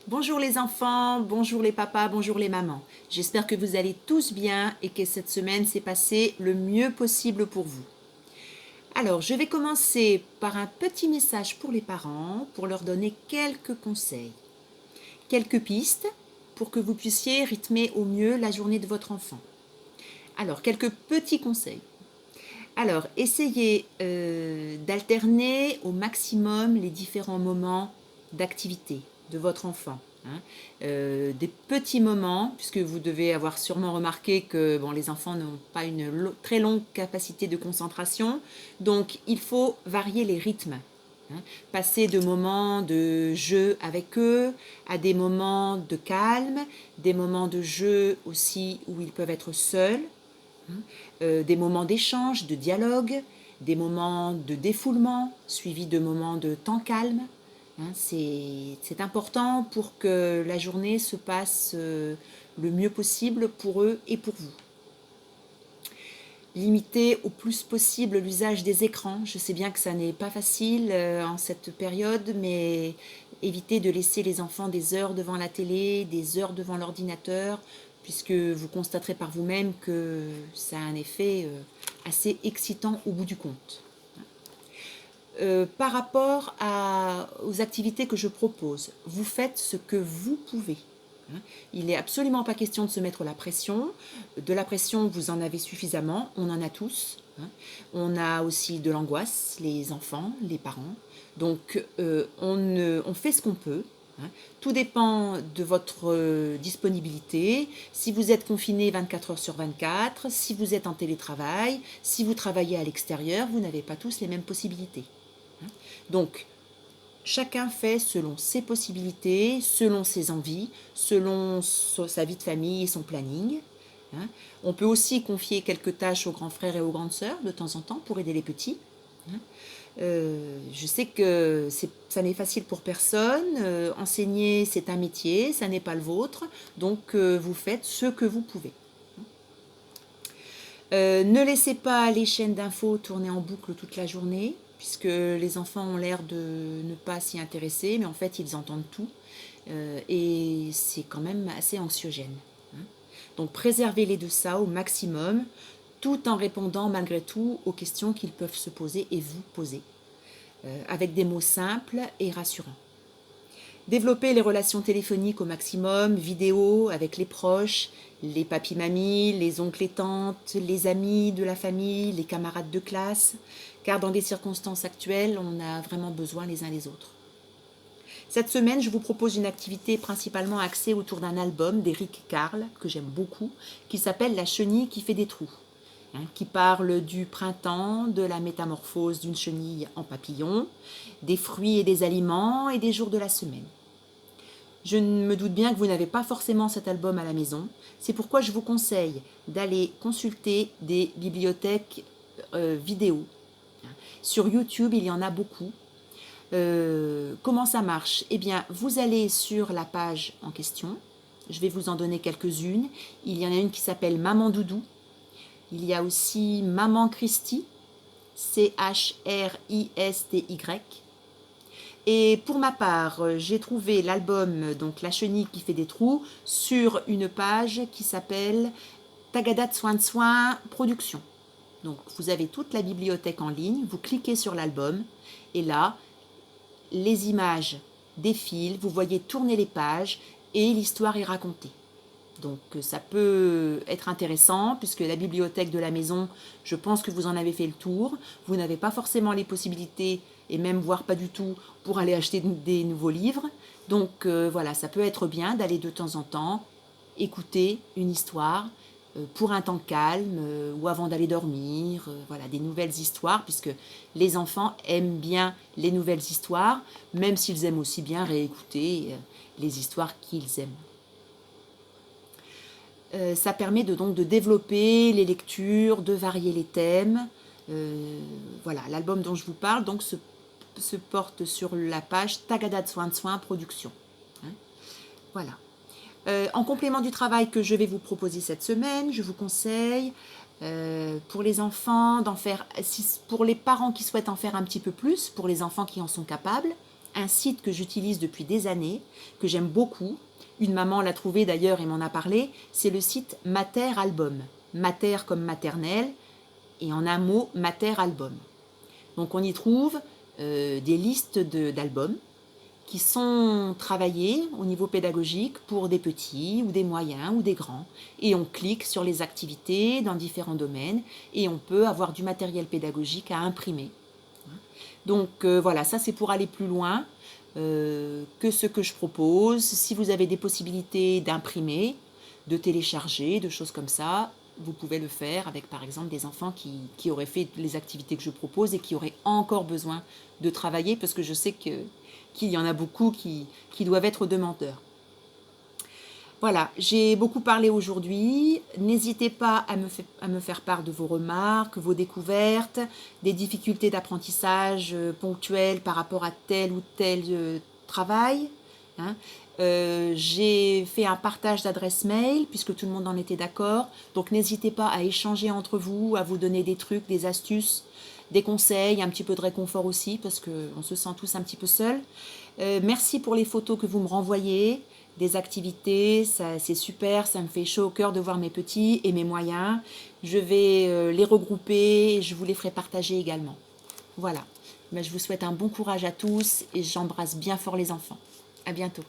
Bonjour les enfants, bonjour les papas, bonjour les mamans. J'espère que vous allez tous bien et que cette semaine s'est passée le mieux possible pour vous. Alors, je vais commencer par un petit message pour les parents pour leur donner quelques conseils, quelques pistes pour que vous puissiez rythmer au mieux la journée de votre enfant. Alors, quelques petits conseils. Alors, essayez d'alterner au maximum les différents moments d'activité de votre enfant. Des petits moments, puisque vous devez avoir sûrement remarqué que bon, les enfants n'ont pas une très longue capacité de concentration, donc il faut varier les rythmes. Passer de moments de jeu avec eux à des moments de calme, des moments de jeu aussi où ils peuvent être seuls, des moments d'échange, de dialogue, des moments de défoulement, suivis de moments de temps calme. C'est important pour que la journée se passe le mieux possible pour eux et pour vous. Limiter au plus possible l'usage des écrans. Je sais bien que ça n'est pas facile en cette période, mais évitez de laisser les enfants des heures devant la télé, des heures devant l'ordinateur, puisque vous constaterez par vous-même que ça a un effet assez excitant au bout du compte. Par rapport aux activités que je propose, vous faites ce que vous pouvez. Il n'est absolument pas question de se mettre la pression. De la pression, vous en avez suffisamment, on en a tous. On a aussi de l'angoisse, les enfants, les parents. Donc, on fait ce qu'on peut. Tout dépend de votre disponibilité. Si vous êtes confiné 24 heures sur 24, si vous êtes en télétravail, si vous travaillez à l'extérieur, vous n'avez pas tous les mêmes possibilités. Donc, chacun fait selon ses possibilités, selon ses envies, selon sa vie de famille et son planning. On peut aussi confier quelques tâches aux grands frères et aux grandes sœurs de temps en temps pour aider les petits. Je sais que ça n'est facile pour personne. Enseigner, c'est un métier, ça n'est pas le vôtre. Donc, vous faites ce que vous pouvez. Ne laissez pas les chaînes d'infos tourner en boucle toute la journée, puisque les enfants ont l'air de ne pas s'y intéresser, mais en fait, ils entendent tout. Et c'est quand même assez anxiogène. Donc, préservez-les de ça au maximum, tout en répondant malgré tout aux questions qu'ils peuvent se poser et vous poser, avec des mots simples et rassurants. Développer les relations téléphoniques au maximum, vidéo avec les proches, les papis-mamies, les oncles et tantes, les amis de la famille, les camarades de classe, car dans les circonstances actuelles, on a vraiment besoin les uns les autres. Cette semaine, je vous propose une activité principalement axée autour d'un album d'Éric Carle, que j'aime beaucoup, qui s'appelle La chenille qui fait des trous, qui parle du printemps, de la métamorphose d'une chenille en papillon, des fruits et des aliments et des jours de la semaine. Je me doute bien que vous n'avez pas forcément cet album à la maison. C'est pourquoi je vous conseille d'aller consulter des bibliothèques vidéo. Sur YouTube, il y en a beaucoup. Comment ça marche? Eh bien, vous allez sur la page en question. Je vais vous en donner quelques-unes. Il y en a une qui s'appelle Maman Doudou. Il y a aussi Maman Christie, Christy. Et pour ma part, j'ai trouvé l'album, donc La chenille qui fait des trous, sur une page qui s'appelle Tagada Soin de Soin Production. Donc vous avez toute la bibliothèque en ligne, vous cliquez sur l'album et là, les images défilent, vous voyez tourner les pages et l'histoire est racontée. Donc ça peut être intéressant puisque la bibliothèque de la maison, je pense que vous en avez fait le tour. Vous n'avez pas forcément les possibilités et même voire pas du tout pour aller acheter des nouveaux livres. Donc voilà, ça peut être bien d'aller de temps en temps écouter une histoire pour un temps calme ou avant d'aller dormir. Voilà, des nouvelles histoires puisque les enfants aiment bien les nouvelles histoires, même s'ils aiment aussi bien réécouter les histoires qu'ils aiment. Ça permet donc de développer les lectures, de varier les thèmes. Voilà, l'album dont je vous parle donc se porte sur la page Tagada de Soin Production. Voilà. En complément du travail que je vais vous proposer cette semaine, je vous conseille pour les enfants d'en faire, pour les parents qui souhaitent en faire un petit peu plus, pour les enfants qui en sont capables, un site que j'utilise depuis des années, que j'aime beaucoup. Une maman l'a trouvé d'ailleurs et m'en a parlé. C'est le site Mater Album. Mater comme maternelle et en un mot, Mater Album. Donc on y trouve des listes d'albums qui sont travaillés au niveau pédagogique pour des petits ou des moyens ou des grands. Et on clique sur les activités dans différents domaines et on peut avoir du matériel pédagogique à imprimer. Donc voilà, ça c'est pour aller plus loin que ce que je propose. Si vous avez des possibilités d'imprimer, de télécharger, de choses comme ça, vous pouvez le faire avec par exemple des enfants qui auraient fait les activités que je propose et qui auraient encore besoin de travailler parce que je sais qu'il y en a beaucoup qui doivent être demandeurs. Voilà, j'ai beaucoup parlé aujourd'hui. N'hésitez pas à me faire part de vos remarques, vos découvertes, des difficultés d'apprentissage ponctuelles par rapport à tel ou tel travail. Hein. J'ai fait un partage d'adresse mail puisque tout le monde en était d'accord. Donc n'hésitez pas à échanger entre vous, à vous donner des trucs, des astuces, des conseils, un petit peu de réconfort aussi parce qu'on se sent tous un petit peu seuls. Merci pour les photos que vous me renvoyez, des activités, c'est super, ça me fait chaud au cœur de voir mes petits et mes moyens. Je vais les regrouper et je vous les ferai partager également. Voilà, je vous souhaite un bon courage à tous et j'embrasse bien fort les enfants. À bientôt.